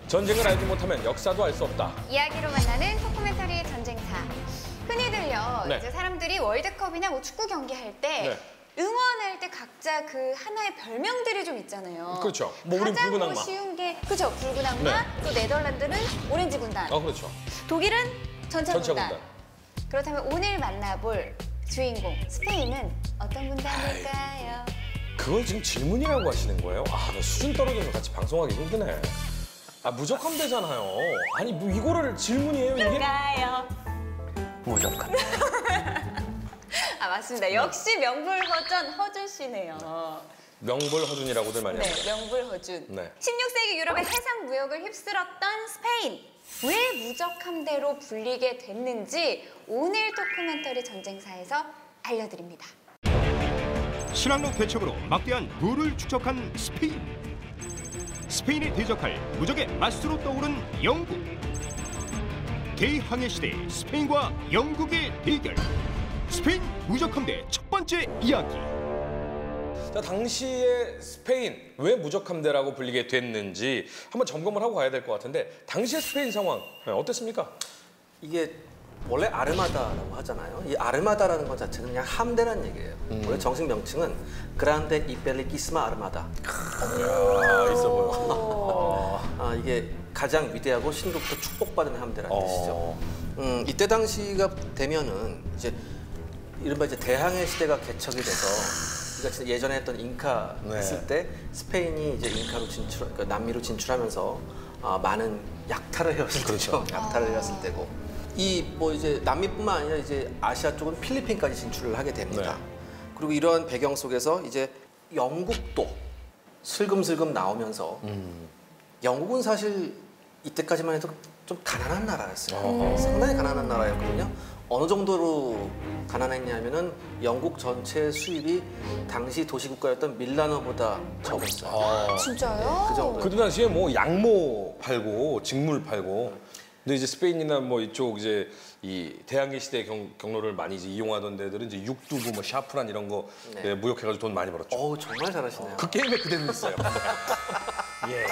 전쟁을 알지 못하면 역사도 알 수 없다. 이야기로 만나는 토크멘터리 전쟁사. 흔히들요, 네. 이제 사람들이 월드컵이나 뭐 축구 경기할 때 응원할 때 각자 그 하나의 별명들이 좀 있잖아요. 그렇죠. 뭐 우린 붉은 악마. 가장 쉬운 게 그렇죠. 붉은 악마. 네. 또 네덜란드는 오렌지 군단. 그렇죠. 독일은 전차 전차 군단. 군단. 그렇다면 오늘 만나볼 주인공 스페인은 어떤 군단일까요? 그걸 지금 질문이라고 하시는 거예요? 아, 나 수준 떨어져서 같이 방송하기 힘드네. 아, 무조건 되잖아요. 아니, 뭐 이거를 질문이에요, 이게? 뭘까요? 무조건. 아, 맞습니다. 역시 명불허전 허준 씨네요. 명불허준이라고들 많이 합니다. 네, 명불허준. 네. 16세기 유럽의 해상 무역을 휩쓸었던 스페인. 왜 무적함대로 불리게 됐는지 오늘 토크멘터리 전쟁사에서 알려드립니다. 신항로 개척으로 막대한 부를 축적한 스페인. 스페인에 대적할 무적의 마스터로 떠오른 영국. 대항해 시대 스페인과 영국의 대결. 스페인 무적함대 첫 번째 이야기. 자, 당시에 스페인 왜 무적함대라고 불리게 됐는지 한번 점검을 하고 가야 될 것 같은데 당시의 스페인 상황 어땠습니까? 이게 원래 아르마다라고 하잖아요. 이 아르마다라는 것 자체는 그냥 함대라는 얘기예요. 원래 정식 명칭은 그란데 이벨리키스마 아르마다. 야, 있어 보여. 이게 가장 위대하고 신부부터 축복받은 함대라는 뜻이죠. 이때 당시가 되면은 이제 이른바 이제 대항해 시대가 개척이 돼서 우리가 예전에 했던 잉카 했을 때 스페인이 이제 잉카로 그러니까 남미로 진출하면서 많은 약탈을 해왔을 때죠. 약탈을 해왔을 때고 이 뭐 이제 남미뿐만 아니라 이제 아시아 쪽은 필리핀까지 진출을 하게 됩니다. 그리고 이러한 배경 속에서 이제 영국도 슬금슬금 나오면서 영국은 사실 이때까지만 해도 좀 가난한 나라였어요. 상당히 가난한 나라였거든요. 어느 정도로 가난했냐면은 영국 전체 수입이 당시 도시국가였던 밀라노보다 적었어요. 진짜요? 그 정도. 그때 당시에 뭐 양모 팔고 직물 팔고 근데 이제 스페인이나 뭐 이쪽 이제 이 대항해 시대 경로를 많이 이제 이용하던 데들은 이제 육두부 뭐 샤프란 이런 거 무역해가지고 돈 많이 벌었죠. 정말 잘하시네요. 그 게임에 그대로 있어요. 예,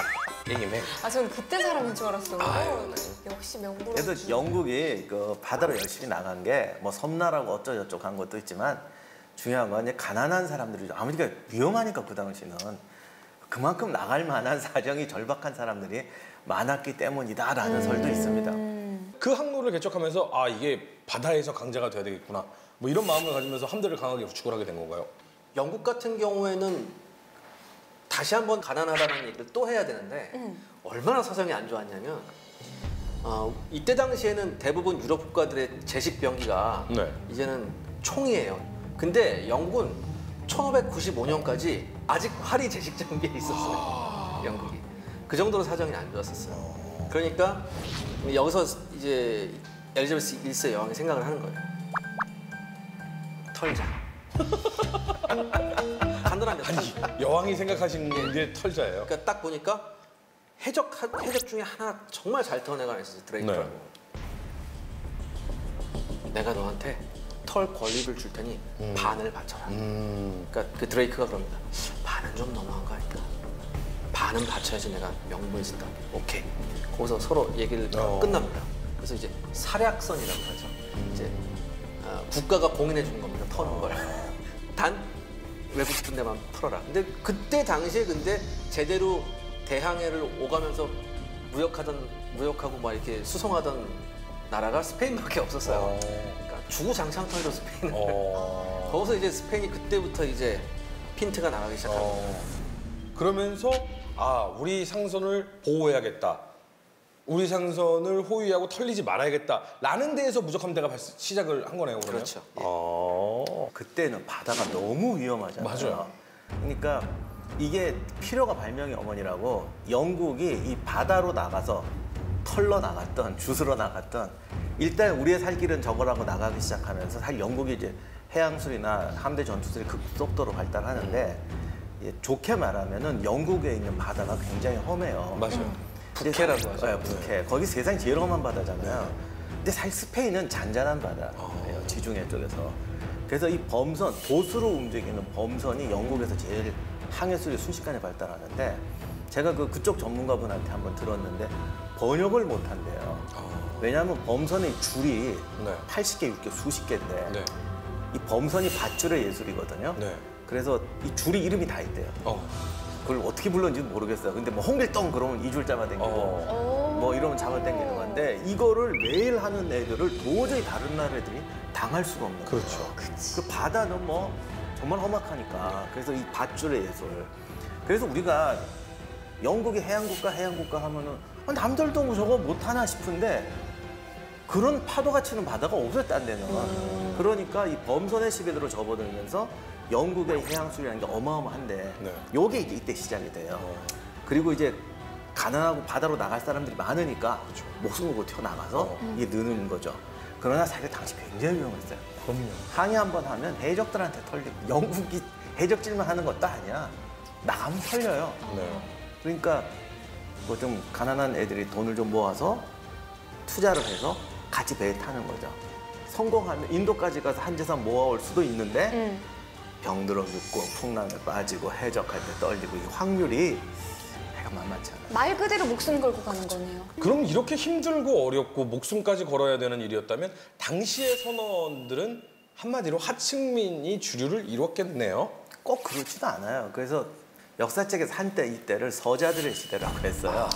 게임에. 아, 저는 그때 사람인 줄 알았어요. 아유, 역시 명불허준. 그래도 영국이 그 바다로 열심히 나간 게 뭐 섬나라고 어쩌저쩌고 한 것도 있지만 중요한 건 이제 가난한 사람들이 아무리가 위험하니까 그 당시는 그만큼 나갈 만한 사정이 절박한 사람들이 많았기 때문이다라는 설도 있습니다. 그 항로를 개척하면서 아 이게 바다에서 강자가 돼야 되겠구나 뭐 이런 마음을 가지면서 함대를 강하게 구축을 하게 된 건가요? 영국 같은 경우에는 다시 한번 가난하다는 얘기를 또 해야 되는데 얼마나 사정이 안 좋았냐면 이때 당시에는 대부분 유럽 국가들의 제식 병기가 이제는 총이에요. 근데 영국은 1595년까지 아직 활이 제식 장비에 있었어요. 영국이. 그 정도로 사정이 안 좋았었어요. 그러니까 여기서 이제 엘리자베스 1세 여왕이 생각을 하는 거예요. 털자. 간단합니다. 아니 여왕이 생각하신 게 털자예요. 그러니까 딱 보니까 해적 중에 하나 정말 잘 터는 애가 있었어요. 드레이크라고. 내가 너한테 털 권리를 줄 테니 반을 바쳐라. 그러니까 그 드레이크가 그럽니다. 반은 좀 너무한 거 아닐까? 반은 바쳐야지 내가 명분이 있다. 오케이. 거기서 서로 얘기를 끝납니다. 그래서 이제 사략선이라고 하죠. 이제 국가가 공인해 준 겁니다. 터는 걸. 단 외국 싶은 데만 털어라. 근데 그때 당시에 근데 제대로 대항해를 오가면서 무역하고 막 이렇게 수송하던 나라가 스페인밖에 없었어요. 그러니까 주구장창 털죠 스페인을. 거기서 이제 스페인이 그때부터 이제 핀트가 나가기 시작한 거예요. 그러면서 아 우리 상선을 보호해야겠다. 우리 상선을 호위하고 털리지 말아야겠다라는 데에서 무적함대가 시작을 한 거네요. 그러면? 그렇죠. 그때는 바다가 너무 위험하잖아요. 맞아요. 그러니까 이게 필요가 발명의 어머니라고 영국이 이 바다로 나가서 털러 나갔던 주스러 나갔던 일단 우리의 살 길은 저거라고 나가기 시작하면서 사실 영국이 이제 해양술이나 함대 전투술이 급속도로 발달하는데 좋게 말하면은 영국에 있는 바다가 굉장히 험해요. 맞아요. 북해라고 하죠. 네, 북해. 거기 세상 제일 험한 바다잖아요. 근데 사실 스페인은 잔잔한 바다예요. 지중해 쪽에서. 그래서 이 범선, 도수로 움직이는 범선이 영국에서 제일 항해술이 순식간에 발달하는데 제가 그쪽 전문가분한테 한번 들었는데 번역을 못 한대요. 왜냐하면 범선의 줄이 네. 80개, 60개, 수십 개인데 네. 이 범선이 밧줄의 예술이거든요. 네. 그래서 이 줄이 이름이 다 있대요. 그걸 어떻게 불렀는지 모르겠어요. 근데 뭐 홍길동 그러면 이 줄 잡아당기고 뭐 이러면 잡아당기는 건데 이거를 매일 하는 애들을 도저히 다른 나라 애들이 당할 수가 없는 거예요. 그렇죠. 그 바다는 뭐 정말 험악하니까. 그래서 이 밧줄의 예술. 그래서 우리가 영국이 해양국가 하면은 남들도 뭐 저거 못하나 싶은데 그런 파도가 치는 바다가 없어요, 딴 데는. 그러니까 이 범선의 시대로 접어들면서 영국의 해양술이라는 게 어마어마한데 네. 요게 이제 이때 시작이 돼요. 그리고 이제 가난하고 바다로 나갈 사람들이 많으니까 목숨을 걸고 튀어나가서 이게 느는 거죠. 그러나 사실 당시 굉장히 위험했어요. 그럼요. 항해 한번 하면 해적들한테 털리고 영국이 해적질만 하는 것도 아니야. 나가면 털려요. 네. 그러니까 뭐 좀 가난한 애들이 돈을 좀 모아서 투자를 해서 같이 배에 타는 거죠. 성공하면 인도까지 가서 한재산 모아올 수도 있는데 병들어 죽고 풍랑에 빠지고 해적할 때 떨리고 이 확률이 해가 만만치 않아요. 말 그대로 목숨 걸고 가는 거네요. 그럼 이렇게 힘들고 어렵고 목숨까지 걸어야 되는 일이었다면 당시의 선원들은 한마디로 하층민이 주류를 이뤘겠네요. 꼭 그렇지도 않아요. 그래서 역사책에서 한때 이때를 서자들의 시대라고 했어요.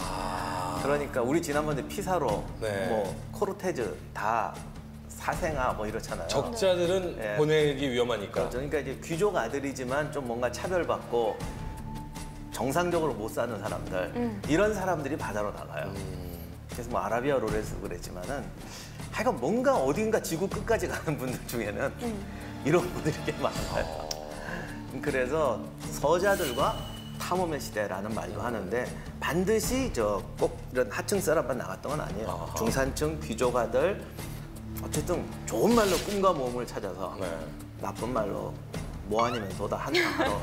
그러니까 우리 지난번에 피사로 네. 뭐 코르테즈 다 사생아 뭐 이렇잖아요. 적자들은 네. 보내기 위험하니까. 그렇죠. 그러니까 이제 귀족 아들이지만 좀 뭔가 차별받고 정상적으로 못 사는 사람들 이런 사람들이 바다로 나가요. 그래서 뭐 아라비아 롤에서 그랬지만은 하여간 뭔가 어딘가 지구 끝까지 가는 분들 중에는 이런 분들이 꽤 많아요. 그래서 서자들과 탐험의 시대라는 말도 하는데 반드시 꼭 이런 하층 사람만 나갔던 건 아니에요. 중산층 귀족 아들 어쨌든 좋은 말로 꿈과 모험을 찾아서 네. 나쁜 말로 뭐 아니면 도다 한탕하러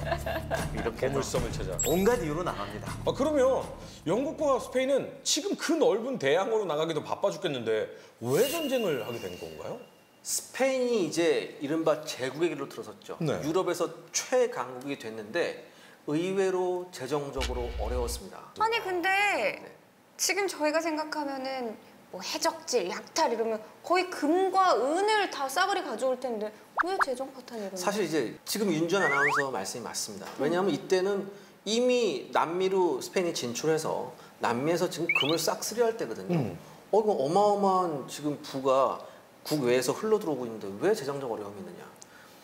이렇게 해서 보물섬을 찾아. 온갖 이유로 나갑니다. 그러면 영국과 스페인은 지금 그 넓은 대양으로 나가기도 바빠 죽겠는데 왜 전쟁을 하게 된 건가요? 스페인이 이제 이른바 제국의 길로 들어섰죠. 네. 유럽에서 최강국이 됐는데 의외로 재정적으로 어려웠습니다. 아니 근데 지금 저희가 생각하면은 뭐 해적질, 약탈 이러면 거의 금과 은을 다 싸그리 가져올 텐데 왜 재정 파탄이 일어나요? 사실 이제 지금 윤주현 아나운서 말씀이 맞습니다. 왜냐하면 이때는 이미 남미로 스페인이 진출해서 남미에서 지금 금을 싹쓸이할 때거든요. 이거 어마어마한 지금 부가 국외에서 흘러들어오고 있는데 왜 재정적 어려움이 있느냐.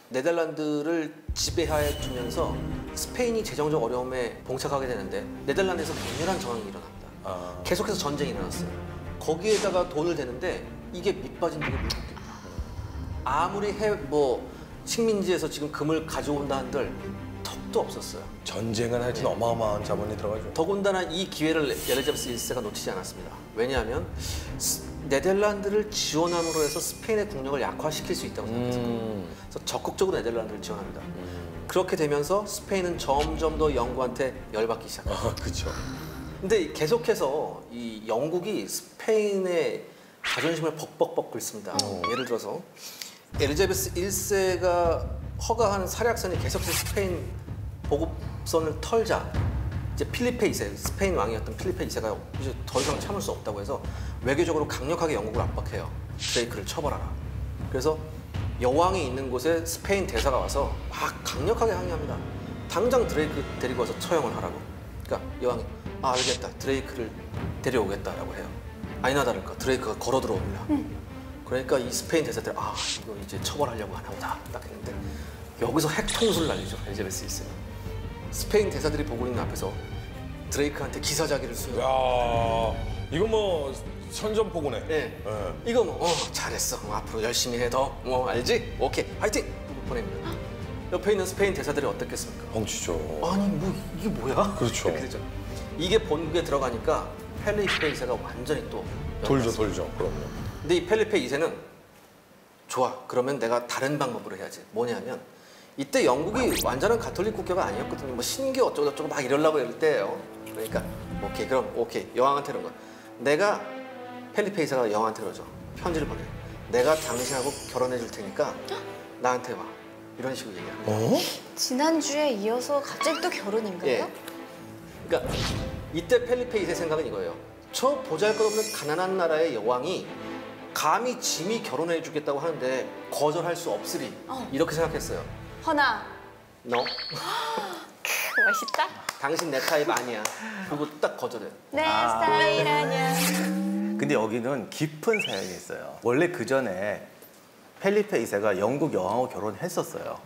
네덜란드를 지배하에 두면서 스페인이 재정적 어려움에 봉착하게 되는데 네덜란드에서 격렬한 저항이 일어납니다. 계속해서 전쟁이 일어났어요. 거기에다가 돈을 대는데 이게 밑빠진 게 미국입니다. 아무리 식민지에서 지금 금을 가져온다 한들 턱도 없었어요. 전쟁은 하여튼 어마어마한 자본이 들어가죠. 더군다나 이 기회를 엘리자베스 1세가 놓치지 않았습니다. 왜냐하면 네덜란드를 지원함으로 해서 스페인의 국력을 약화시킬 수 있다고 생각했거든요. 그래서 적극적으로 네덜란드를 지원합니다. 그렇게 되면서 스페인은 점점 더 영국한테 열받기 시작합니다. 그렇죠. 근데 계속해서 이 영국이 스페인의 자존심을 벅벅벅 긁습니다. 예를 들어서 엘리자베스 1세가 허가한 사략선이 계속해서 스페인 보급선을 털자 이제 필리페 2세, 스페인 왕이었던 필리페 2세가 이제 더 이상 참을 수 없다고 해서 외교적으로 강력하게 영국을 압박해요. 드레이크를 처벌하라. 그래서 여왕이 있는 곳에 스페인 대사가 와서 막 강력하게 항의합니다. 당장 드레이크 데리고 와서 처형을 하라고. 그러니까 여왕이 알겠다. 드레이크를 데려오겠다라고 해요. 아니나 다를까 드레이크가 걸어 들어옵니다. 그러니까 이 스페인 대사들이 이거 이제 처벌하려고 하나 보다 딱 했는데 여기서 핵통수를 날리죠. 엘리자베스 1세가. 스페인 대사들이 보고 있는 앞에서 드레이크한테 기사자기를 수여. 야, 이거 뭐 선전포고네. 네. 이거 잘했어. 앞으로 열심히 해 더. 알지? 오케이. 화이팅! 보냅니다. 옆에 있는 스페인 대사들이 어떻겠습니까? 뻥치죠. 아니 이게 뭐야? 그렇죠. 이렇게 되죠. 이게 본국에 들어가니까 펠리페 2세가 완전히 또 돌죠. 그럼요. 근데 이 펠리페 2세는 좋아. 그러면 내가 다른 방법으로 해야지. 뭐냐면 이때 영국이 완전한 가톨릭 국가가 아니었거든요. 뭐 신기 어쩌고저쩌고 막 이러려고 이럴 때예요. 그러니까 오케이. 여왕한테 이런 거. 내가 펠리페 2세가 여왕한테 그러죠. 편지를 보내요. 내가 당신하고 결혼해 줄 테니까 나한테 와. 이런 식으로 얘기합니다. 지난주에 이어서 갑자기 또 결혼인가요? 예. 그러니까 이때 펠리페 2세 생각은 이거예요. 저 보잘것없는 가난한 나라의 여왕이 감히 짐이 결혼해 주겠다고 하는데 거절할 수 없으리. 이렇게 생각했어요. 허나 너? 멋있다. 당신 내 타입 아니야. 그리고 딱 거절해요. 내 스타일 아니야. 근데 여기는 깊은 사연이 있어요. 원래 그 전에 펠리페 2세가 영국 여왕하고 결혼했었어요.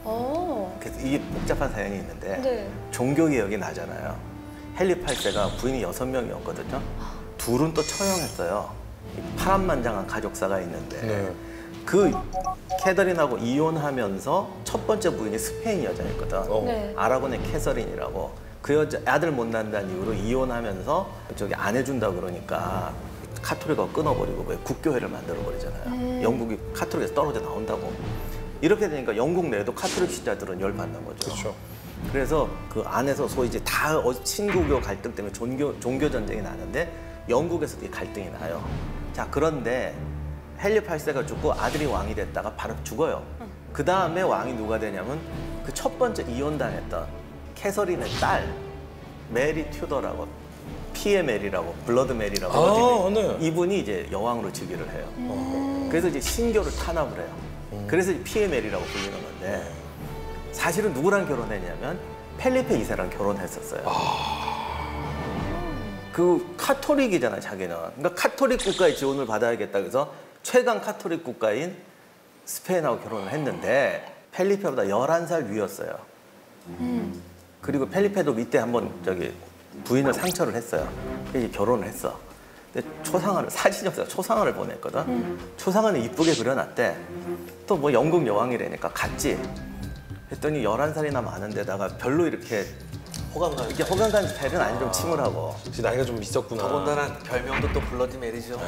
오. 그래서 이게 복잡한 사연이 있는데 네. 종교개혁이 나잖아요. 헨리 8세가 부인이 6명이었거든요. 둘은 또 처형했어요. 이 파란만장한 가족사가 있는데 네. 그 캐더린하고 이혼하면서 첫 번째 부인이 스페인 여자였거든. 네. 아라곤의 캐서린이라고. 그 여자 아들 못 낳는다는 이유로 이혼하면서 저기 안 해준다 그러니까 카톨릭하고 끊어버리고 왜 국교회를 만들어버리잖아요. 영국이 카톨릭에서 떨어져 나온다고. 이렇게 되니까 영국 내에도 카톨릭 신자들은 열받는 거죠. 그렇죠. 그래서 그 안에서 소위 이제 다 친구교 갈등 때문에 종교 전쟁이 나는데 영국에서도 이 갈등이 나요. 자, 그런데 헨리 8세가 죽고 아들이 왕이 됐다가 바로 죽어요. 그 다음에 왕이 누가 되냐면 그 첫 번째 이혼당했던 캐서린의 딸 메리 튜더라고, 피의 메리라고, 블러드 메리라고 아, 하거든요. 네. 이분이 이제 여왕으로 즉위를 해요. 그래서 이제 신교를 탄압을 해요. 그래서 이제 피의 메리라고 불리는 건데 사실은 누구랑 결혼했냐면 펠리페 2세랑 결혼했었어요. 그 카톨릭이잖아요, 자기는. 그러니까 카톨릭 국가의 지원을 받아야겠다 그래서 최강 카톨릭 국가인 스페인하고 결혼을 했는데 펠리페보다 11살 위였어요. 그리고 펠리페도 이때 한번 저기 부인을 상처를 했어요. 그래서 결혼을 했어. 근데 초상화를, 사진이 없어서 초상화를 보냈거든. 초상화는 이쁘게 그려놨대. 또 뭐 영국 여왕이라니까 갔지. 했더니 11살이나 많은데다가 별로 이렇게 호감 가는. 이게 호감 가는 스타일은 아니, 좀 침울하고. 혹시 나이가 좀 있었구나. 더군다나 별명도 또 블러디 메리죠.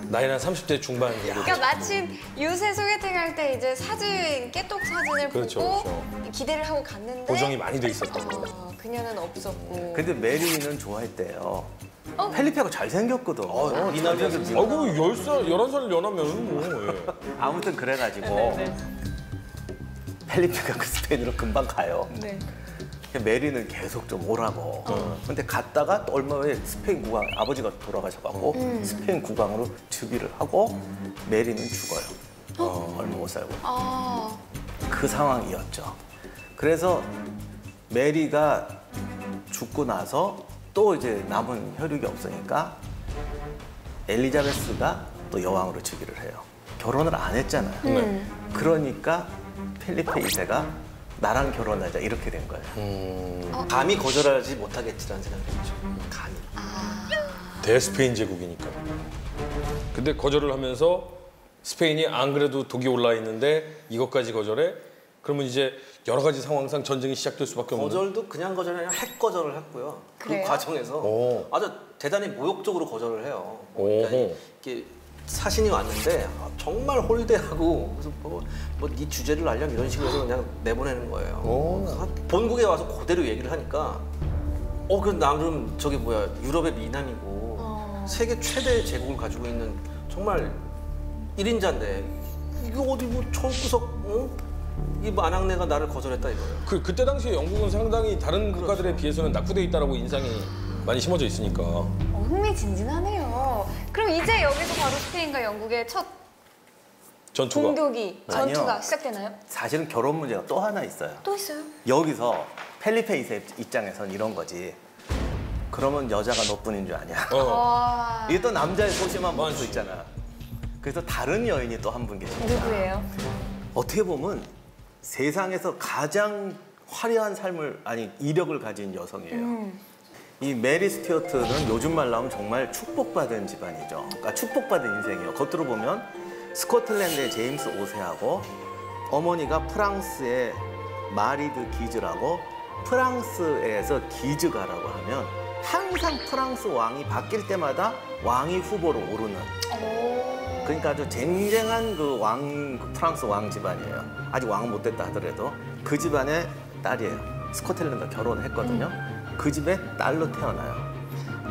나이는 30대 중반 정도. 그러니까 마침 요새 소개팅 할 때 이제 사진 깨똑 사진을 그렇죠, 보고 그렇죠. 기대를 하고 갔는데 고정이 많이 돼 있었다고. 그녀는 없었고. 근데 메리는 좋아했대요. 펠리페가 잘생겼거든. 미남이었지. 아이고 10살, 11살 연하면 뭐. 예. 아무튼 그래가지고 펠리페가 그 스페인으로 금방 가요. 네. 메리는 계속 좀 오라고. 근데 갔다가 또 얼마 후에 스페인 국왕, 아버지가 돌아가셔갖고 스페인 국왕으로 즉위를 하고 메리는 죽어요. 얼마 못 살고. 아. 그 상황이었죠. 그래서 메리가 죽고 나서 또 이제 남은 혈육이 없으니까 엘리자베스가 또 여왕으로 즉위를 해요. 결혼을 안 했잖아요. 그러니까 펠리페 2세가 나랑 결혼하자 이렇게 된 거예요. 감히 거절하지 못하겠지라는 생각이 들죠. 감히. 대스페인 제국이니까. 근데 거절을 하면서 스페인이 안 그래도 독이 올라 있는데 이것까지 거절해? 그러면 이제 여러 가지 상황상 전쟁이 시작될 수밖에 없는. 거절도 그냥 거절이 아니라 핵 거절을 했고요. 그래요? 그 과정에서 아주 대단히 모욕적으로 거절을 해요. 그러니까 오호. 이렇게 사신이 왔는데 정말 홀대하고 그래서 네 주제를 알려면 이런 식으로 해서 그냥 내보내는 거예요. 본국에 와서 그대로 얘기를 하니까 그 나름 저기 뭐야 유럽의 미남이고 세계 최대 제국을 가지고 있는 정말 1인자인데 이거 어디 뭐 천구석 이 만학내가 나를 거절했다 이거예요. 그때 당시에 영국은 상당히 다른 국가들에 비해서는 낙후돼 있다라고 인상이 많이 심어져 있으니까. 흥미진진하네요. 그럼 이제 여기서 바로 스페인과 영국의 첫 전투가. 공격이, 전투가 아니요. 시작되나요? 사실은 결혼 문제가 또 하나 있어요. 또 있어요? 여기서 펠리페 2세 입장에선 이런 거지. 그러면 여자가 너뿐인 줄 아냐. 와. 이게 또 남자의 소심한 모습 맞지. 있잖아. 그래서 다른 여인이 또 한 분 계십니다. 누구예요? 어떻게 보면 세상에서 가장 화려한 삶을, 아니 이력을 가진 여성이에요. 이 메리 스튜어트는 요즘 말로 하면 정말 축복받은 집안이죠. 그러니까 축복받은 인생이에요. 겉으로 보면 스코틀랜드의 제임스 5세하고 어머니가 프랑스의 마리드 기즈라고, 프랑스에서 기즈가라고 하면 항상 프랑스 왕이 바뀔 때마다 왕위 후보로 오르는, 그러니까 아주 쟁쟁한 그 프랑스 왕 집안이에요. 아직 왕 못 됐다 하더라도 그 집안의 딸이에요. 스코틀랜드와 결혼했거든요. 그 집의 딸로 태어나요.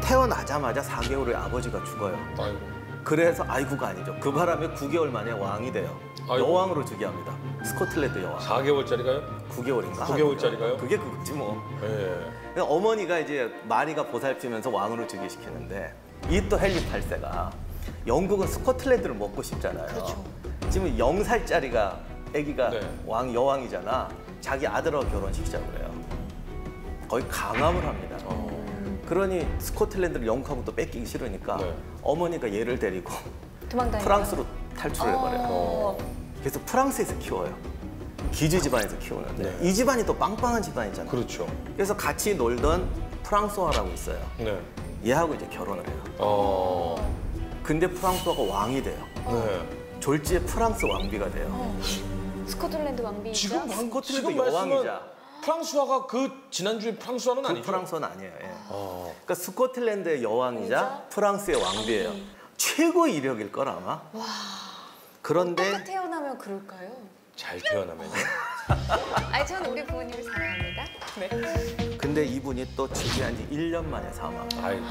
태어나자마자 4개월 후에 아버지가 죽어요. 아이고. 그래서 아이고가 아니죠. 그 바람에 9개월 만에 왕이 돼요. 아이고. 여왕으로 즉위합니다. 스코틀랜드 여왕. 4개월짜리가요? 9개월인가? 9개월짜리가요? 그게 그거지 뭐. 예. 어머니가 이제 마리가 보살피면서 왕으로 즉위시키는데 이 또 헨리 8세가 영국은 스코틀랜드를 먹고 싶잖아요. 그렇죠. 지금 0살짜리가 아기가 네. 여왕이잖아. 자기 아들하고 결혼시키자고 그래요. 거의 강압을 합니다. 그러니 스코틀랜드를 영국하고 또 뺏기기 싫으니까 네. 어머니가 얘를 데리고 도망다니고. 프랑스로 탈출을 해버려요. 어. 그래서 프랑스에서 키워요. 기주 집안에서 키우는데 네. 이 집안이 또 빵빵한 집안이잖아요. 그렇죠. 그래서 같이 놀던 프랑소아라고 있어요. 네. 얘하고 이제 결혼을 해요. 어. 근데 프랑소아가 왕이 돼요. 네. 졸지에 프랑스 왕비가 돼요. 스코틀랜드 왕비이죠? 지금 스코틀랜드 지금 말씀은 여왕이자. 프랑스화가 그 지난주에 프랑스화는 그 아니죠? 프랑스는 아니에요. 예. 어. 그러니까 스코틀랜드의 여왕이자 프랑스의 왕비예요. 최고 이력일 걸 아마. 그런데 똑같이 태어나면 그럴까요? 잘 태어나면요. 아니 저는 우리 부모님을 사랑합니다. 네. 근데 이분이 또 즉위한 지 1년 만에 사망. 아이고.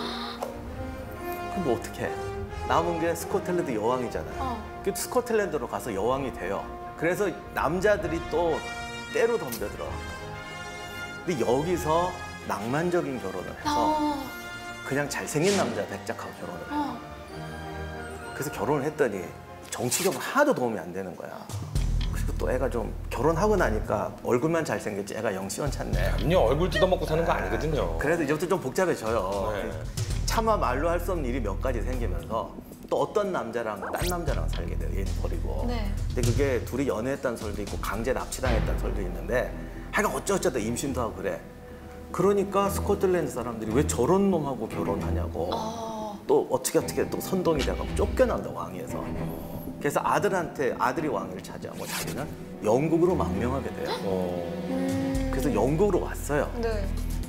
그럼 뭐 어떻게 해? 남은 게 스코틀랜드 여왕이잖아요. 그 스코틀랜드로 가서 여왕이 돼요. 그래서 남자들이 또 때로 덤벼들어. 근데 여기서 낭만적인 결혼을 해서 그냥 잘생긴 남자 백작하고 결혼을 해요. 그래서 결혼을 했더니 정치적으로 하나도 도움이 안 되는 거야. 그리고 또 애가 좀 결혼하고 나니까 얼굴만 잘생겼지 애가 영 시원찮네. 아니요, 얼굴 뜯어먹고 사는 거 아니거든요. 그래도 이제부터 좀 복잡해져요. 네. 차마 말로 할 수 없는 일이 몇 가지 생기면서 또 어떤 남자랑 딴 남자랑 살게 돼요. 얘는 버리고. 네. 근데 그게 둘이 연애했다는 설도 있고 강제 납치당했다는 설도 있는데 하여간 어쩌다 임신도 하고 그래. 그러니까 스코틀랜드 사람들이 왜 저런 놈하고 결혼하냐고. 또 어떻게 또 선동이 돼가지고 쫓겨난다 왕위에서. 그래서 아들이 왕위를 차지하고 자기는 영국으로 망명하게 돼요. 그래서 영국으로 왔어요. 네.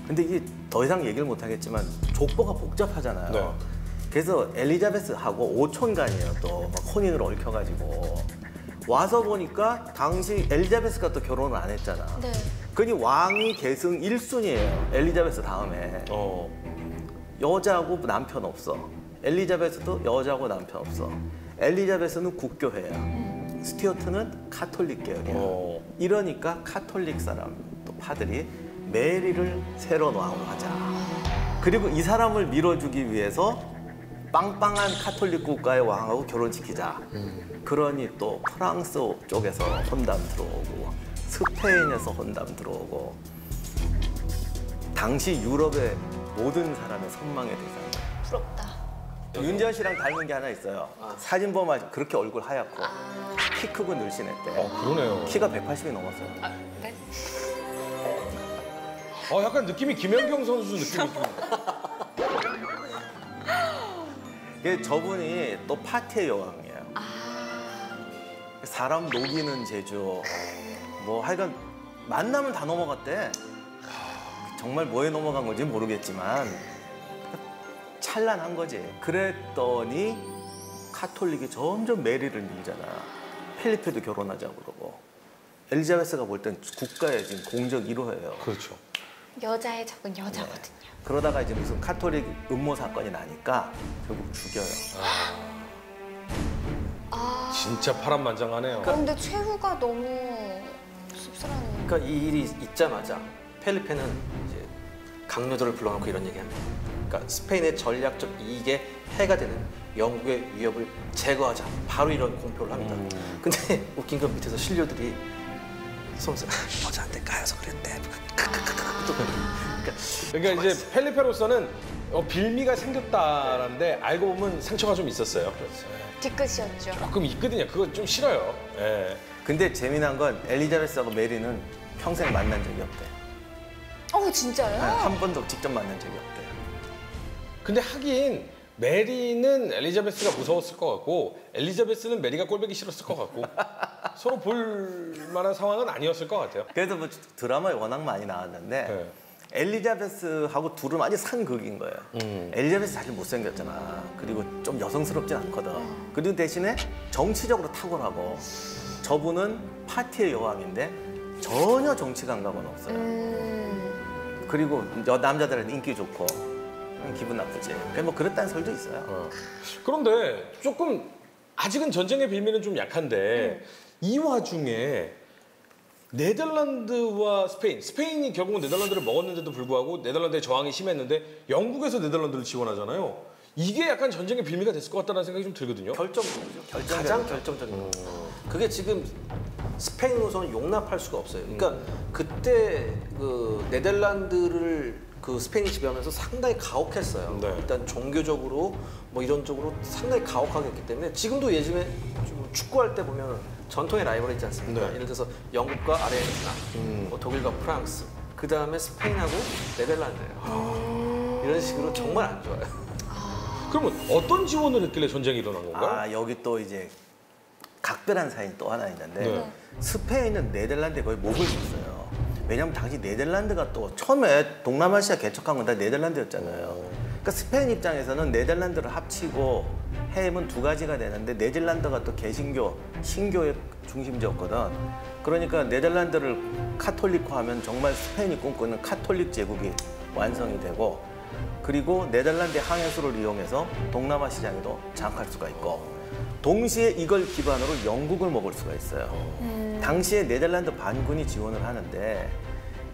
근데 이게 더 이상 얘기를 못 하겠지만 족보가 복잡하잖아요. 네. 그래서 엘리자베스하고 오촌간이에요. 또 막 혼인을 얽혀가지고 와서 보니까 당시 엘리자베스가 또 결혼을 안 했잖아. 네. 그니 왕위 계승 1순위예요. 엘리자베스 다음에 어. 여자하고 남편 없어. 엘리자베스도 여자하고 남편 없어. 엘리자베스는 국교회야. 스튜어트는 카톨릭 계열이야. 어. 이러니까 카톨릭 사람 또 파들이 메리를 새로운 왕으로 하자. 그리고 이 사람을 밀어주기 위해서 빵빵한 카톨릭 국가의 왕하고 결혼시키자. 그러니 또 프랑스 쪽에서 혼담 들어오고 스페인에서 혼담 들어오고 당시 유럽의 모든 사람의 선망의 대상이에요. 부럽다. 윤지원 씨랑 닮은 게 하나 있어요. 사진 보면 그렇게 얼굴 하얗고 키 크고 늘씬했대. 그러네요. 키가 180이 넘었어요. 네. 약간 느낌이 김연경 선수 느낌이 좀. 저분이 또 파티의 여왕이에요. 사람 녹이는 재주. 뭐 하여간 만나면 다 넘어갔대. 정말 뭐에 넘어간 건지 모르겠지만 찬란한 거지. 그랬더니 카톨릭이 점점 메리를 밀잖아. 펠리페도 결혼하자고 그러고. 엘리자베스가 볼 땐 국가의 지금 공적 1호예요. 그렇죠. 여자의 적은 여자거든요. 그러다가 이제 무슨 카톨릭 음모 사건이 나니까 결국 죽여요. 진짜 파란만장하네요. 그런데 최후가 너무 씁쓸하네요. 그러니까 이 일이 있자마자 펠리페는 이제 강요도를 불러놓고 이런 얘기합니다. 그러니까 스페인의 전략적 이익에 해가 되는 영국의 위협을 제거하자. 바로 이런 공표를 합니다. 근데 웃긴 건 밑에서 신료들이 소문서 여자한테 까여서 그랬대. 그러니까 이제 펠리페로서는 빌미가 생겼다는데 알고 보면 상처가 좀 있었어요. 뒤끝이었죠. 조금 있거든요. 그거 좀 싫어요. 예. 근데 재미난 건 엘리자베스하고 메리는 평생 만난 적이 없대. 진짜요? 한 번도 직접 만난 적이 없대. 근데 하긴 메리는 엘리자베스가 무서웠을 것 같고 엘리자베스는 메리가 꼴보기 싫었을 것 같고 서로 볼 만한 상황은 아니었을 것 같아요. 그래서 뭐 드라마에 워낙 많이 나왔는데 네. 엘리자베스하고 둘은 아주 상극인 거예요. 엘리자베스 사실 못생겼잖아. 그리고 좀 여성스럽진 않거든. 그리고 대신에 정치적으로 탁월하고 저분은 파티의 여왕인데 전혀 정치 감각은 없어요. 그리고 남자들한테 인기 좋고 기분 나쁘지. 뭐 그랬다는 설도 있어요. 그런데 조금 아직은 전쟁의 빌미는 좀 약한데 이 와중에 네덜란드와 스페인이 결국은 네덜란드를 먹었는데도 불구하고 네덜란드의 저항이 심했는데 영국에서 네덜란드를 지원하잖아요. 이게 약간 전쟁의 빌미가 됐을 것 같다는 생각이 좀 들거든요. 결정적이죠. 가장 결정적인 거. 그게 지금 스페인으로서는 용납할 수가 없어요. 그러니까 그때 그 네덜란드를 그 스페인이 지배하면서 상당히 가혹했어요. 네. 일단 종교적으로 뭐 이런 쪽으로 상당히 가혹하게 했기 때문에 지금도 예전에 좀 축구할 때 보면 전통의 라이벌이 있지 않습니까? 네. 예를 들어서 영국과 아르헨티나, 뭐 독일과 프랑스, 그 다음에 스페인하고 네덜란드예요. 이런 식으로 정말 안 좋아요. 그러면 어떤 지원을 했길래 전쟁이 일어난 건가요? 아 여기 또 이제 각별한 사연이 또 하나 있는데 네. 스페인은 네덜란드에 거의 목을 줬어요. 왜냐하면 당시 네덜란드가 또 처음에 동남아시아 개척한 건 다 네덜란드였잖아요. 그러니까 스페인 입장에서는 네덜란드를 합치고 해임은 두 가지가 되는데 네덜란드가 또 개신교, 신교의 중심지였거든. 그러니까 네덜란드를 카톨릭화하면 정말 스페인이 꿈꾸는 카톨릭 제국이 완성이 되고 그리고 네덜란드의 항해수를 이용해서 동남아 시장에도 장악할 수가 있고 동시에 이걸 기반으로 영국을 먹을 수가 있어요. 당시에 네덜란드 반군이 지원을 하는데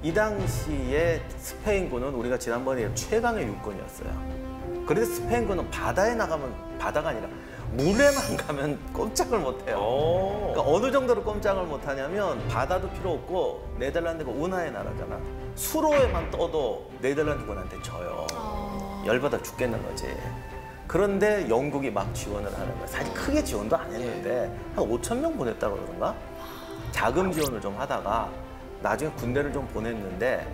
이 당시에 스페인군은 우리가 지난번에 최강의 육군이었어요. 그래서 스페인군은 바다에 나가면 바다가 아니라 물에만 가면 꼼짝을 못해요. 그러니까 어느 정도로 꼼짝을 못하냐면 바다도 필요 없고 네덜란드가 운하의 나라잖아. 수로에만 떠도 네덜란드군한테 져요. 열받아 죽겠는 거지. 그런데 영국이 막 지원을 하는 거야. 사실 크게 지원도 안 했는데 한 5천 명 보냈다고 그러던가? 자금 지원을 좀 하다가 나중에 군대를 좀 보냈는데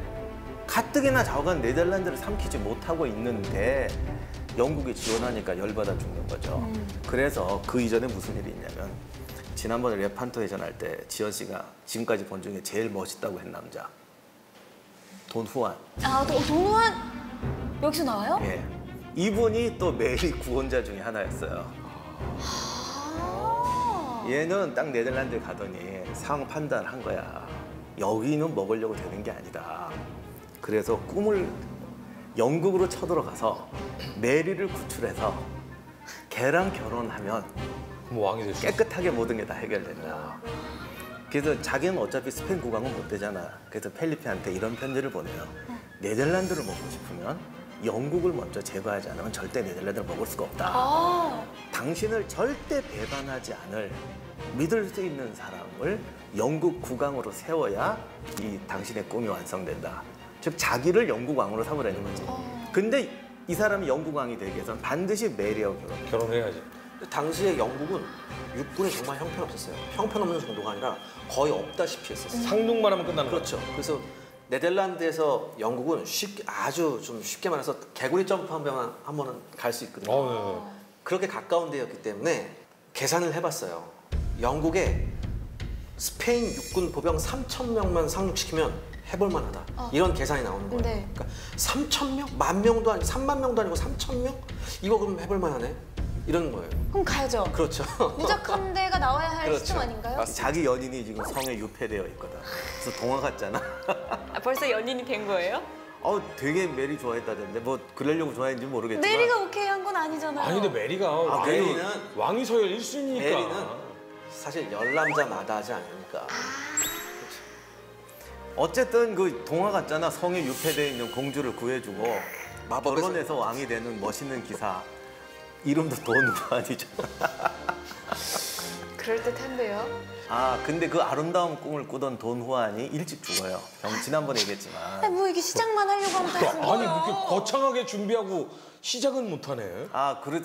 가뜩이나 좌우간 네덜란드를 삼키지 못하고 있는데 영국이 지원하니까 열받아 죽는 거죠. 그래서 그 이전에 무슨 일이 있냐면 지난번에 레판토 회전할 때 지연 씨가 지금까지 본 중에 제일 멋있다고 한 남자 돈 후안. 아, 돈후안 여기서 나와요? 예. 이분이 또 메리 구원자 중에 하나였어요. 얘는 딱 네덜란드에 가더니 상황 판단한 거야. 여기는 먹으려고 되는 게 아니다. 그래서 꿈을 영국으로 쳐들어가서 메리를 구출해서 걔랑 결혼하면 뭐 왕이 될 수 있어. 깨끗하게 모든 게 다 해결된다. 그래서 자기는 어차피 스페인 국왕은 못 되잖아. 그래서 펠리페한테 이런 편지를 보내요. 네덜란드를 먹고 싶으면 영국을 먼저 제거하지 않으면 절대 네덜란드를 먹을 수가 없다. 당신을 절대 배반하지 않을 믿을 수 있는 사람을 영국 국왕으로 세워야 이 당신의 꿈이 완성된다. 즉 자기를 영국 왕으로 삼으라는 거지. 근데 이 사람이 영국 왕이 되기 위해서는 반드시 메리하고 결혼해야지. 당시에 영국은 육군이 정말 형편없었어요. 형편없는 정도가 아니라 거의 없다시피 했었어요. 상륙만 하면 끝나는 그렇죠. 그래서 네덜란드에서 영국은 아주 좀 쉽게 말해서 개구리 점프하면 한 번은 갈 수 있거든요. 거죠. 그렇게 가까운 데였기 때문에 계산을 해봤어요. 영국에 스페인 육군 보병 3,000명만 상륙시키면 해볼만하다. 이런 계산이 나오는 거예요. 네. 그러니까 3,000명? 10,000명도 아니고 30,000명도 아니고 3,000명? 이거 그럼 해볼만하네? 이런 거예요. 그럼 가야죠. 그렇죠. 무적 함대가 나와야 할 그렇죠. 시점 아닌가요? 자기 연인이 지금 성에 유폐되어 있거든. 그래서 동화 같잖아. 아, 벌써 연인이 된 거예요? 되게 메리 좋아했다던데 뭐 그러려고 좋아했는지 모르겠지만 메리가 오케이 한 건 아니잖아요. 아니 근데 메리가 메리는 왕이 서열 1순위니까. 메리는 사실 열남자 마다하지 않으니까. 어쨌든 그 동화 같잖아. 성에 유폐되어 있는 공주를 구해주고 마법에서 결혼해서 왕이 되는 멋있는 기사. 이름도 돈후안이잖아. 그럴듯한데요. 근데 그 아름다운 꿈을 꾸던 돈후안이 일찍 죽어요. 지난번에 얘기했지만. 뭐 이게 시작만 하려고 하면 다 죽어요. 아니 그렇게 거창하게 준비하고 시작은 못하네.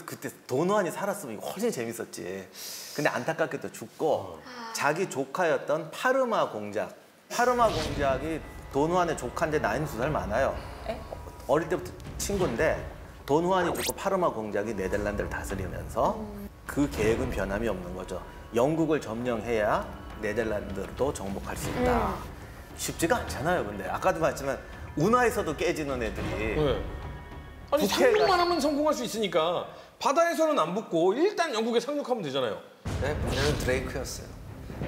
그때 돈후안이 살았으면 이거 훨씬 재밌었지. 근데 안타깝게도 죽고 자기 조카였던 파르마 공작. 파르마 공작이 돈후안의 조카인데 나이는 2살 많아요. 에? 어릴 때부터 친구인데 돈후안이 죽고 파르마 공작이 네덜란드를 다스리면서 그 계획은 변함이 없는 거죠. 영국을 점령해야 네덜란드도 정복할 수 있다. 쉽지가 않잖아요. 근데 아까도 봤지만 운하에서도 깨지는 애들이 네. 아니 상륙만 하면 성공할 수 있으니까 바다에서는 안 붙고 일단 영국에 상륙하면 되잖아요. 네, 문제는 드레이크였어요.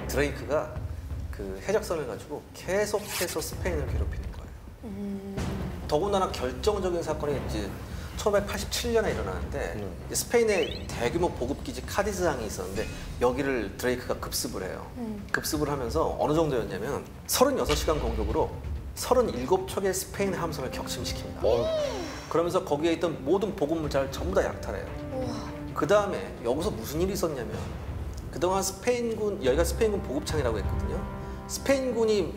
드레이크가 그 해적선을 가지고 계속해서 스페인을 괴롭히는 거예요. 더군다나 결정적인 사건이 이제 1987년에 일어나는데 스페인의 대규모 보급기지 카디즈항이 있었는데 여기를 드레이크가 급습을 해요. 급습을 하면서 어느 정도였냐면 36시간 공격으로 37척의 스페인 함선을 격침시킵니다. 그러면서 거기에 있던 모든 보급물자를 전부 다 약탈해요. 그 다음에 여기서 무슨 일이 있었냐면 그동안 스페인군, 여기가 스페인군 보급창이라고 했거든요. 스페인군이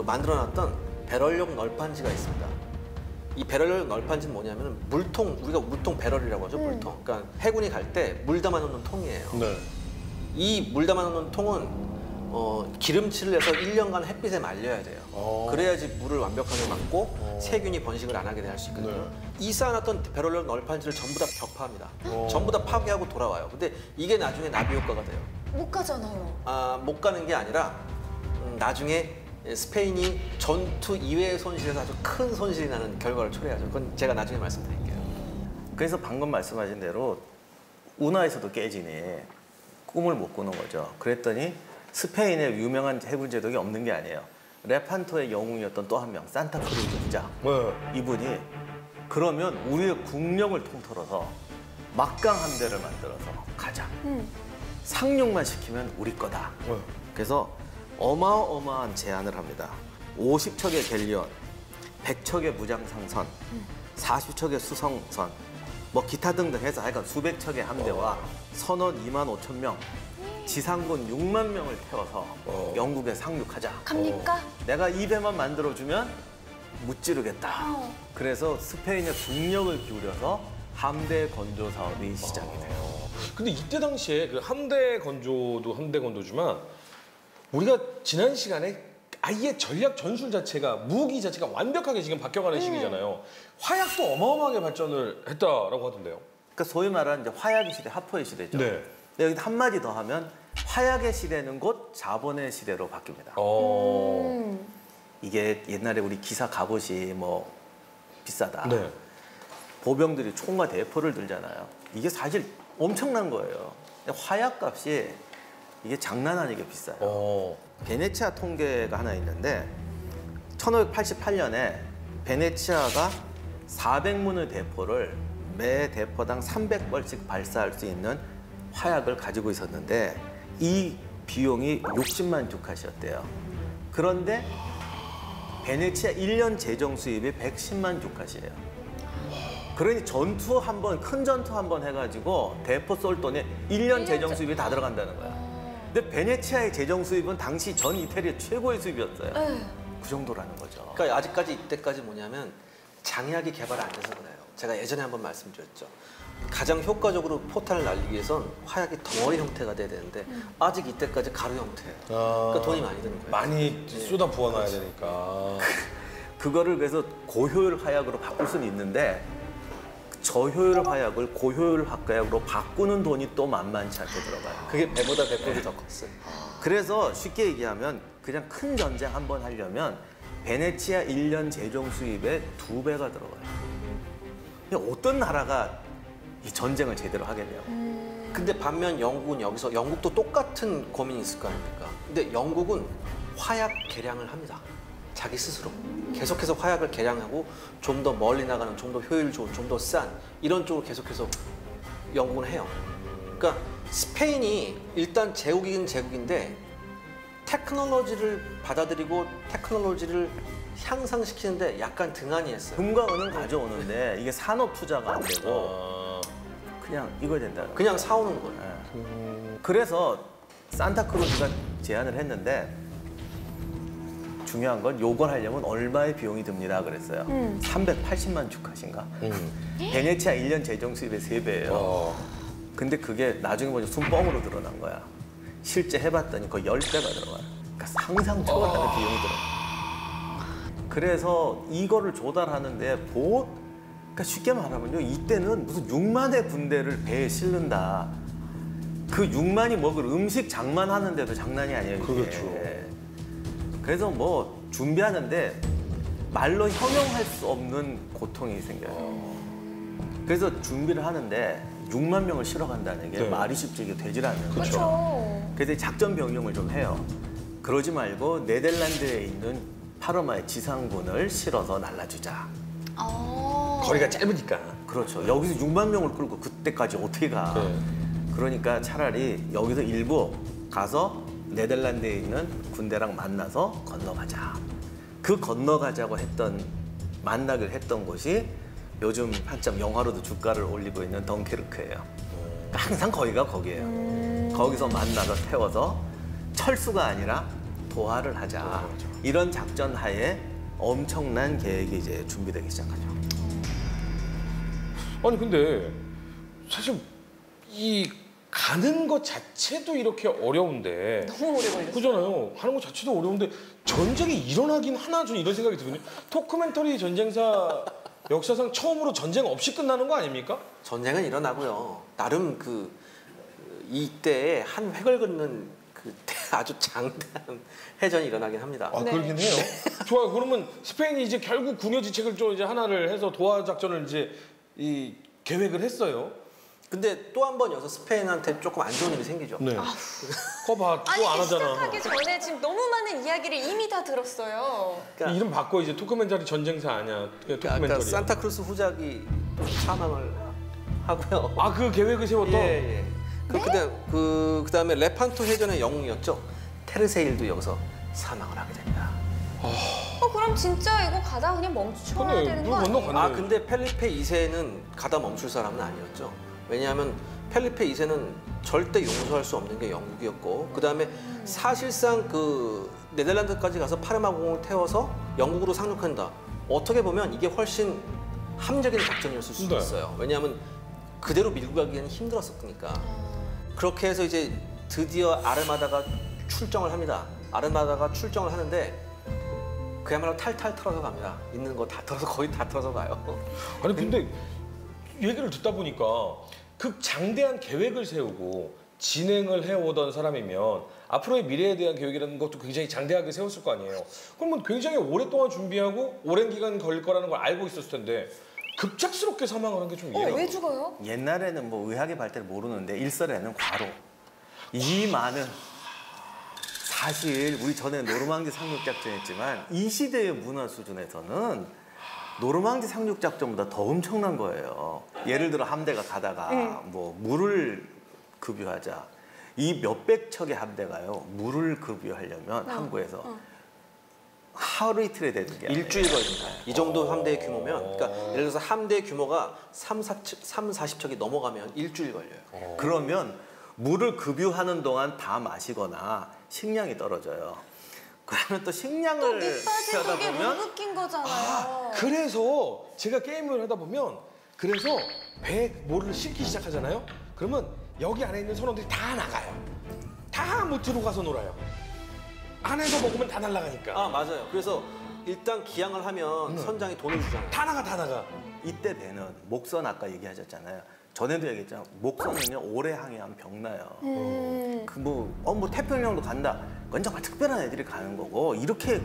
만들어놨던 배럴용 널판지가 있습니다. 이 배럴용 널판지는 뭐냐면 물통, 우리가 물통 배럴이라고 하죠, 물통. 그러니까 해군이 갈 때 물 담아놓는 통이에요. 네. 이 물 담아놓는 통은 기름칠을 해서 1년간 햇빛에 말려야 돼요. 그래야지 물을 완벽하게 막고 세균이 번식을 안 하게 할 수 있거든요. 네. 이 쌓아놨던 배럴용 널판지를 전부 다 격파합니다. 전부 다 파괴하고 돌아와요. 근데 이게 나중에 나비 효과가 돼요. 못 가잖아요. 못 가는 게 아니라 나중에 스페인이 전투 이외의 손실에서 아주 큰 손실이 나는 결과를 초래하죠. 그건 제가 나중에 말씀드릴게요. 그래서 방금 말씀하신 대로 운하에서도 깨지니 꿈을 못 꾸는 거죠. 그랬더니 스페인에 유명한 해군 제독이 없는 게 아니에요. 레판토의 영웅이었던 또 한 명, 산타크루즈 기자. 네. 이분이 그러면 우리의 국력을 통틀어서 막강 함대를 만들어서 가자. 상륙만 시키면 우리 거다. 네. 그래서 어마어마한 제안을 합니다. 50척의 갤리온, 100척의 무장상선, 40척의 수송선, 뭐 기타 등등 해서 하여간 수백 척의 함대와 선원 2만 5천 명, 지상군 6만 명을 태워서 영국에 상륙하자. 갑니까? 내가 이 배만 만들어주면 무찌르겠다. 그래서 스페인의 국력을 기울여서 함대 건조 사업이 시작이 돼요. 근데 이때 당시에 그 함대 건조도 함대 건조지만 우리가 지난 시간에 아예 전략 전술 자체가 무기 자체가 완벽하게 지금 바뀌어가는 시기잖아요. 화약도 어마어마하게 발전을 했다라고 하던데요. 그러니까 소위 말하는 이제 화약의 시대, 화포의 시대죠. 네. 근데 여기 한마디 더 하면 화약의 시대는 곧 자본의 시대로 바뀝니다. 이게 옛날에 우리 기사 갑옷이 뭐 비싸다. 네. 보병들이 총과 대포를 들잖아요. 이게 사실 엄청난 거예요. 근데 화약 값이 이게 장난 아니게 비싸요. 베네치아 통계가 하나 있는데 1588년에 베네치아가 400문의 대포를 매 대포당 300벌씩 발사할 수 있는 화약을 가지고 있었는데 이 비용이 60만 두카시였대요. 그런데 베네치아 1년 재정 수입이 110만 두카시예요. 그러니 전투 한 번, 큰 전투 한 번 해가지고 대포 쏠 돈에 1년 재정 수입이 다 들어간다는 거야. 근데 베네치아의 재정 수입은 당시 전 이태리의 최고의 수입이었어요. 그 정도라는 거죠. 그러니까 아직까지 이때까지 뭐냐면 장약이 개발 안 돼서 그래요. 제가 예전에 한번 말씀드렸죠. 가장 효과적으로 포탄을 날리기 위해선 화약이 덩어리 형태가 돼야 되는데 아직 이때까지 가루 형태예요. 그러니까 돈이 많이 드는 거예요. 많이 쏟아 부어놔야 되니까. 그거를 그래서 고효율 화약으로 바꿀 수는 있는데 저효율 화약을 고효율 화약으로 바꾸는 돈이 또 만만치 않게 들어가요. 그게 배보다 100배도 더 컸어요. 그래서 쉽게 얘기하면 그냥 큰 전쟁 한 번 하려면 베네치아 1년 재정 수입의 2배가 들어가요. 어떤 나라가 이 전쟁을 제대로 하겠냐고. 근데 반면 영국은 여기서 영국도 똑같은 고민이 있을 거 아닙니까? 근데 영국은 화약 개량을 합니다. 자기 스스로 계속해서 화약을 개량하고 좀 더 멀리 나가는, 좀 더 효율 좋은, 좀 더 싼 이런 쪽으로 계속해서 영국은 해요. 그러니까 스페인이 일단 제국이긴 제국인데 테크놀로지를 받아들이고 테크놀로지를 향상시키는데 약간 등한히 했어요. 금과 은은 가져오는데 이게 산업 투자가 안 되고 그냥 이거야 된다. 그냥 사오는 거예요. 그래서 산타크루즈가 제안을 했는데 중요한 건 요걸 하려면 얼마의 비용이 듭니다 그랬어요. 380만 주카신가? 베네치아 1년 재정 수입의 3배예요. 근데 그게 나중에 보니 순뻥으로 드러난 거야. 실제 해봤더니 거의 10배가 들어가요. 그러니까 상상 초월하는 비용이 들어가요. 그래서 이거를 조달하는데 그러니까 쉽게 말하면요. 이때는 무슨 6만의 군대를 배에 실는다. 그 6만이 먹을 음식 장만하는데도 장난이 아니에요. 이게. 그렇죠. 그래서 뭐 준비하는데 말로 형용할 수 없는 고통이 생겨요. 그래서 준비를 하는데 6만 명을 실어간다는 게 네. 말이 쉽지 이게 되질 않는 거죠. 그렇죠. 그래서 작전 변경을 좀 해요. 그러지 말고 네덜란드에 있는 파르마의 지상군을 실어서 날라주자. 거리가 짧으니까. 그렇죠. 여기서 6만 명을 끌고 그때까지 어떻게 가? 네. 그러니까 차라리 여기서 일부 가서 네덜란드에 있는 군대랑 만나서 건너가자. 그 건너가자고 만나기로 했던 곳이 요즘 한참 영화로도 주가를 올리고 있는 덩케르크예요. 항상 거기가 거기예요. 거기서 만나서 태워서 철수가 아니라 도하를 하자. 이런 작전 하에 엄청난 계획이 이제 준비되기 시작하죠. 아니 근데 사실 이 가는 것 자체도 이렇게 어려운데 너무 오래 걸렸어요. 그잖아요. 가는 것 자체도 어려운데 전쟁이 일어나긴 하나 저는 이런 생각이 들거든요. 토크멘터리 전쟁사 역사상 처음으로 전쟁 없이 끝나는 거 아닙니까? 전쟁은 일어나고요. 나름 이때에 한 획을 긋는 아주 장대한 해전이 일어나긴 합니다. 아 그러긴 해요. 좋아요. 그러면 스페인이 이제 결국 궁여지책을 좀 이제 하나를 해서 도하 작전을 이제 이 계획을 했어요. 근데 또 한 번 여기서 스페인한테 조금 안 좋은 일이 생기죠. 네. 거봐 또 안 하잖아. 시작하기 전에 지금 너무 많은 이야기를 이미 다 들었어요. 그러니까 이름 바꿔 이제 토크멘터리 전쟁사 아니야. 그냥 아까 토크멘터리. 산타크루스 후작이 또 사망을 하고요. 아 그 계획을 세웠던. 예. 그다음에 레판토 해전의 영웅이었죠. 테르세일도 여기서 사망을 하게 됩니다. 그럼 진짜 이거 가다 그냥 멈춰야 근데 되는 물 거 아니에요? 건너갔네. 아 근데 펠리페 2세는 가다 멈출 사람은 아니었죠. 왜냐하면 펠리페 2세는 절대 용서할 수 없는 게 영국이었고 그다음에 사실상 네덜란드까지 가서 파르마공을 태워서 영국으로 상륙한다. 어떻게 보면 이게 훨씬 합리적인 작전이었을 수도 네. 있어요. 왜냐하면 그대로 밀고 가기에는 힘들었으니까. 그렇게 해서 이제 드디어 아르마다가 출정을 합니다. 아르마다가 출정을 하는데 그야말로 탈탈 털어서 갑니다. 있는 거 다 털어서 거의 다 털어서 가요. 아니 근데 얘기를 듣다 보니까 그 장대한 계획을 세우고 진행을 해오던 사람이면 앞으로의 미래에 대한 계획이라는 것도 굉장히 장대하게 세웠을 거 아니에요. 그러면 굉장히 오랫동안 준비하고 오랜 기간 걸릴 거라는 걸 알고 있었을 텐데 급작스럽게 사망을 한 게 좀 이해가 왜 안 가요. 죽어요? 옛날에는 뭐 의학의 발달을 모르는데 일설에는 과로. 이 많은 사실 우리 전에 노르망디 상륙 작전했지만 이 시대의 문화 수준에서는 노르망디 상륙 작전보다 더 엄청난 거예요. 예를 들어 함대가 가다가 뭐 물을 급유하자. 이 몇백 척의 함대가요. 물을 급유하려면 항구에서 하루 이틀에 되는 게 아니에요. 일주일 걸립니다. 이 정도 함대의 규모면, 그러니까 예를 들어서 함대의 규모가 40척이 넘어가면 일주일 걸려요. 그러면 물을 급유하는 동안 다 마시거나 식량이 떨어져요. 그러면 또 식량을 밑빠진 하다 독에 물 보면 붓긴 거잖아요. 그래서 제가 게임을 하다 보면 그래서 배에 뭐를 싣기 시작하잖아요. 그러면 여기 안에 있는 선원들이 다 나가요. 다 무트로 가서 놀아요. 안에서 먹으면 다 날아가니까. 아 맞아요. 그래서 일단 기항을 하면 선장이 돈을 주잖아요. 다 나가 다 나가. 이때 배는 목선 아까 얘기하셨잖아요. 전에도 얘기했잖아요. 목선은요 오래 항해하면 병나요. 뭐 태평양도 간다. 그건 정말 특별한 애들이 가는 거고 이렇게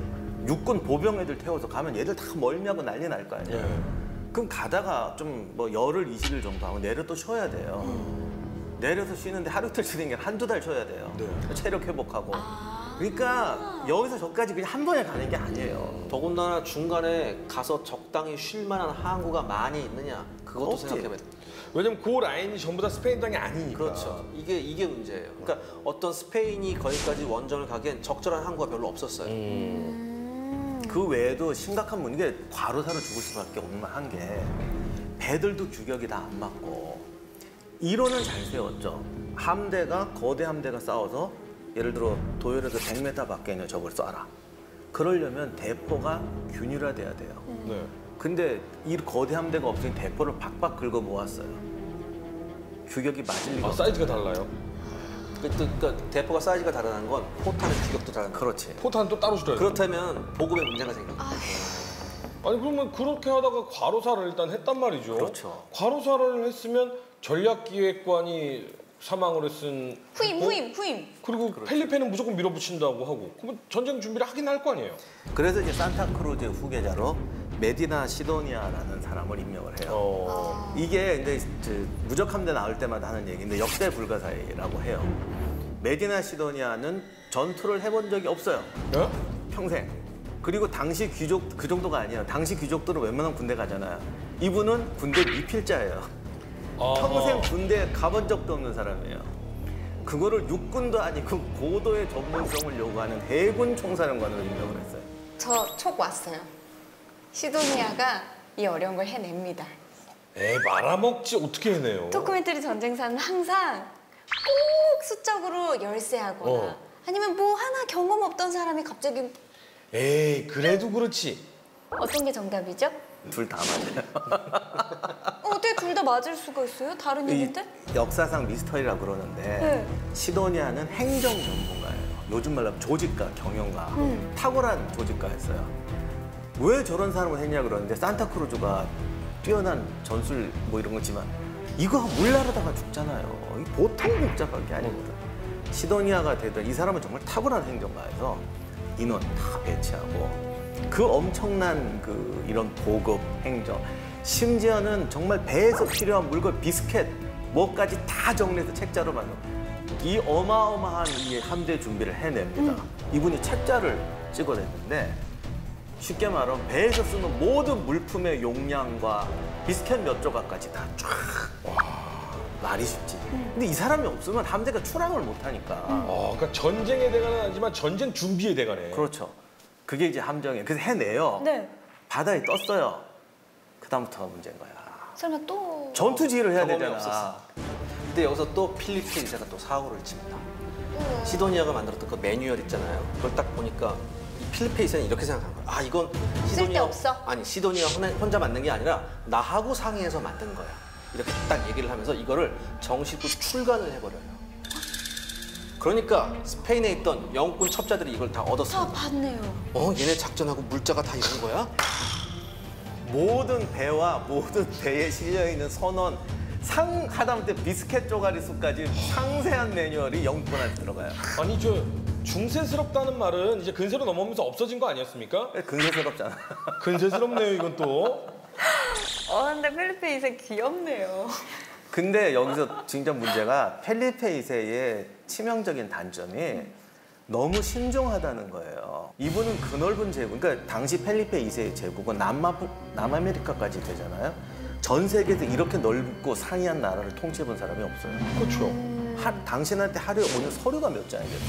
육군 보병 애들 태워서 가면 얘들 다 멀미하고 난리 날 거 아니에요. 그럼 가다가 좀 뭐 열흘 20일 정도 하고 내려 또 쉬어야 돼요. 내려서 쉬는데 하루 이틀 쉬는 게 한두 달 쉬어야 돼요. 체력 회복하고. 그러니까 여기서 저까지 그냥 한 번에 가는 게 아니에요. 더군다나 중간에 가서 적당히 쉴 만한 항구가 많이 있느냐 그것도 없지. 생각해봐야 돼요. 왜냐면 그 라인이 전부 다 스페인 땅이 아니니까. 그렇죠. 이게 문제예요. 그러니까 어떤 스페인이 거기까지 원정을 가기엔 적절한 항구가 별로 없었어요. 그 외에도 심각한 문제, 과로사로 죽을 수밖에 없는 한 게 배들도 규격이 다 안 맞고 이론은 잘 세웠죠. 거대 함대가 싸워서 예를 들어 도열에서 100m 밖에 있는 적을 쏴라. 그러려면 대포가 균일화돼야 돼요. 네. 근데 이 거대 함대가 없으니 대포를 박박 긁어 모았어요. 규격이 맞을 리가 아 없어요. 사이즈가 달라요. 그러니까 대포가 사이즈가 다르다는 건 포탄의 규격도 다르다. 그렇지. 포탄 또 따로 실어야 돼. 그렇다면 보급에 문제가 생깁니다. 아니 그러면 그렇게 하다가 과로사를 일단 했단 말이죠. 그렇죠. 과로사를 했으면 전략기획관이 사망을 했은 후임. 그리고 펠리페는 무조건 밀어붙인다고 하고 그러면 전쟁 준비를 하긴 할 거 아니에요. 그래서 이제 산타크루즈 후계자로 메디나 시도니아라는 사람을 임명을 해요. 이게 이제 무적 함대 나올 때마다 하는 얘기인데 역대 불가사의라고 해요. 메디나 시도니아는 전투를 해본 적이 없어요. 네? 평생. 그리고 당시 귀족 그 정도가 아니에요. 당시 귀족들은 웬만하면 군대 가잖아요. 이분은 군대 미필자예요. 평생 군대 가본 적도 없는 사람이에요. 그거를 육군도 아니고 고도의 전문성을 요구하는 해군 총사령관으로 임명을 했어요. 저 촉 왔어요. 시도니아가 이 어려운 걸 해냅니다. 에이 말아먹지 어떻게 해내요? 도큐멘터리 전쟁사는 항상 꼭 수적으로 열세하거나 아니면 뭐 하나 경험 없던 사람이 갑자기 에이 그래도 그렇지. 어떤 게 정답이죠? 둘 다 맞아요. 어떻게 둘 다 맞을 수가 있어요? 다른 이 얘기인데? 역사상 미스터리라고 그러는데 네. 시도니아는 행정 전문가예요. 요즘 말로 하면 조직가, 경영가, 탁월한 조직가였어요. 왜 저런 사람을 했냐 그러는데 산타크루즈가 뛰어난 전술 뭐 이런 거지만 이거 물 나르다가 죽잖아요. 이게 보통 복잡한 게 아니거든. 시도니아가 되던 이 사람은 정말 탁월한 행정가여서 인원 다 배치하고 그 엄청난 그 이런 보급 행정 심지어는 정말 배에서 필요한 물건 비스켓 뭐까지 다 정리해서 책자로 만든 이 어마어마한 이 함대 준비를 해냅니다. 이분이 책자를 찍어냈는데 쉽게 말하면 배에서 쓰는 모든 물품의 용량과 비스켓 몇 조각까지 다 쫙. 말이 쉽지. 근데 이 사람이 없으면 함대가 출항을 못하니까. 그러니까 전쟁의 대가는 아니지만 전쟁 준비의 대가네. 그렇죠. 그게 이제 함정이에요. 그래서 해내요. 네. 바다에 떴어요. 그다음부터가 문제인 거야. 설마 또 전투 지휘를 해야 경험이 되잖아. 없었어. 근데 여기서 또 필리페 2세가 또 사고를 칩니다. 시도니아가 만들었던 그 매뉴얼 있잖아요. 그걸 딱 보니까 이 필리페 2세는 이렇게 생각한 거야. 아 이건 쓸데없어? 아니 시도니아 혼자 만든 게 아니라 나하고 상의해서 만든 거야. 이렇게 딱 얘기를 하면서 이거를 정식으로 출간을 해버려요. 그러니까 스페인에 있던 영국군 첩자들이 이걸 다 다 얻었어. 봤네요. 얘네 작전하고 물자가 다 이런 거야? 모든 배와 모든 배에 실려 있는 선원 하다못해 비스켓 쪼가리 수까지 상세한 매뉴얼이 영국군한테 들어가요. 아니 저 중세스럽다는 말은 이제 근세로 넘어오면서 없어진 거 아니었습니까? 근세스럽잖아. 근세스럽네요 이건 또. 근데 필리페 2세 귀엽네요. 근데 여기서 진짜 문제가 펠리페 2세의 치명적인 단점이 너무 신중하다는 거예요. 이분은 그 넓은 제국, 그러니까 당시 펠리페 2세의 제국은 남아메리카까지 되잖아요. 전 세계에서 이렇게 넓고 상이한 나라를 통치해본 사람이 없어요. 그렇죠. 당신한테 하루에 오는 서류가 몇 장이겠어?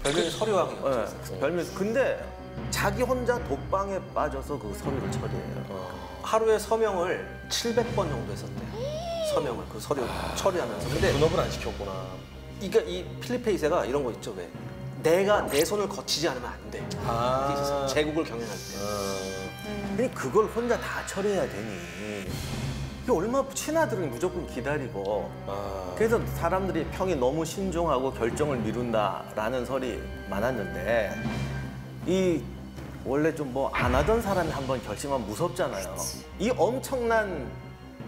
별명이 서류왕이었죠. 네, 별명이. 근데 자기 혼자 독방에 빠져서 그 서류를 처리해요. 하루에 서명을 700번 정도 했었대. 서명을 그 서류 처리하면서. 근데 분업을 안 시켰구나. 그러니까 이 필리페 2세가 이런 거 있죠. 왜? 내가 내 손을 거치지 않으면 안 돼. 이게 있었어. 제국을 경영할 때. 근데 그걸 혼자 다 처리해야 되니. 이게 얼마나 친아들은 무조건 기다리고. 그래서 사람들이 평이 너무 신중하고 결정을 미룬다라는 설이 많았는데 이 원래 좀 뭐 안 하던 사람이 한번 결심하면 무섭잖아요. 이 엄청난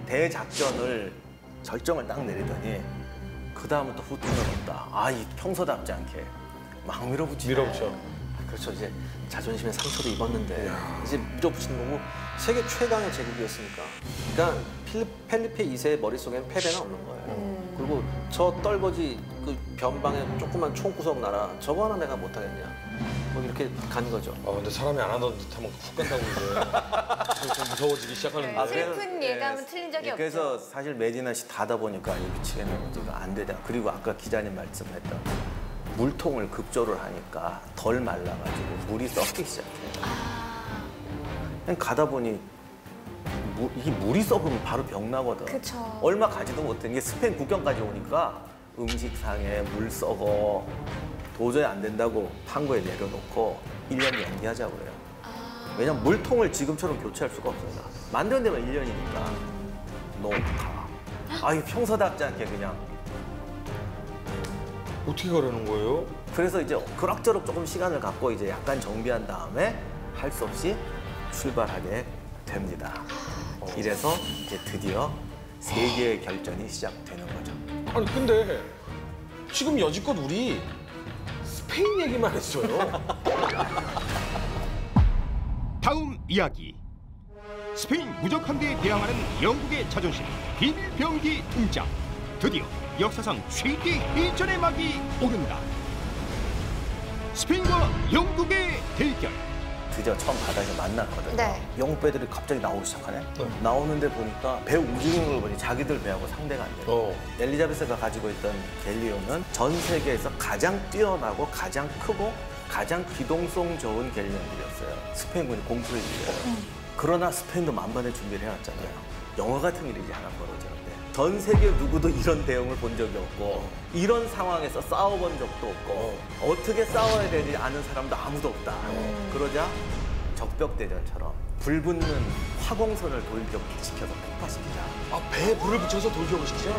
대작전을 결정을 딱 내리더니 그 다음은 또 후퇴는 없다. 이 평소답지 않게 막 밀어붙이네. 밀어붙여. 그렇죠. 이제 자존심에 상처도 입었는데 이제 밀어붙이는 거고 세계 최강의 제국이었으니까. 그러니까 펠리페 2세의 머릿속엔 패배는 없는 거예요. 그리고 저 떨거지 그 변방에 조그만 총구석 나라 저거 하나 내가 못하겠냐. 뭐 이렇게 간 거죠. 근데 사람이 안 하던 듯 하면 훅 간다고 이제 좀 무서워지기 시작하는데. 슬픈 예감은 틀린 적이 그래서 없죠. 사실 메디나 씨 닫아 보니까 이 미치겠네. 이거 안 되다. 그리고 아까 기자님 말씀했던 물통을 급조를 하니까 덜 말라가지고 물이 썩기 시작해요. 그냥 가다 보니 이게 물이 썩으면 바로 병 나거든. 그쵸. 얼마 가지도 못한 게 스페인 국경까지 오니까 음식 상해, 물 썩어. 도저히 안 된다고 판고에 내려놓고 1년 연기하자고 그래요. 왜냐면 물통을 지금처럼 교체할 수가 없어요. 만드는 데만 1년이니까 너무 가. 이거 평소답지 않게 그냥. 어떻게 가려는 거예요? 그래서 이제 그럭저럭 조금 시간을 갖고 이제 약간 정비한 다음에 할 수 없이 출발하게 됩니다. 이래서 이제 드디어 세계의 결전이 시작되는 거죠. 아니 근데 지금 여지껏 우리 스페인 얘기만 했어요. 다음 이야기. 스페인 무적 함대에 대항하는 영국의 자존심 비밀병기 등장. 드디어 역사상 최대 해전의 막이 오른다. 스페인과 영국의 대결. 드디어 처음 바다에서 만났거든요. 네. 영웅배들이 갑자기 나오기 시작하네. 나오는데 보니까 배 움직이는 걸 보니 자기들 배하고 상대가 안 돼요. 엘리자베스가 가지고 있던 갤리오는 전 세계에서 가장 뛰어나고 가장 크고 가장 기동성 좋은 갤리온들이었어요. 스페인군이 공포에 들려요. 그러나 스페인도 만반의 준비를 해왔잖아요. 영화 같은 일이 하나 벌어지는데 전 세계 누구도 이런 대응을 본 적이 없고 이런 상황에서 싸워본 적도 없고 어떻게 싸워야 되지 아는 사람도 아무도 없다. 그러자 적벽대전처럼 불붙는 화공선을 돌격시켜서 폭파시키자. 아, 배에 불을 붙여서 돌격을 시키잖아.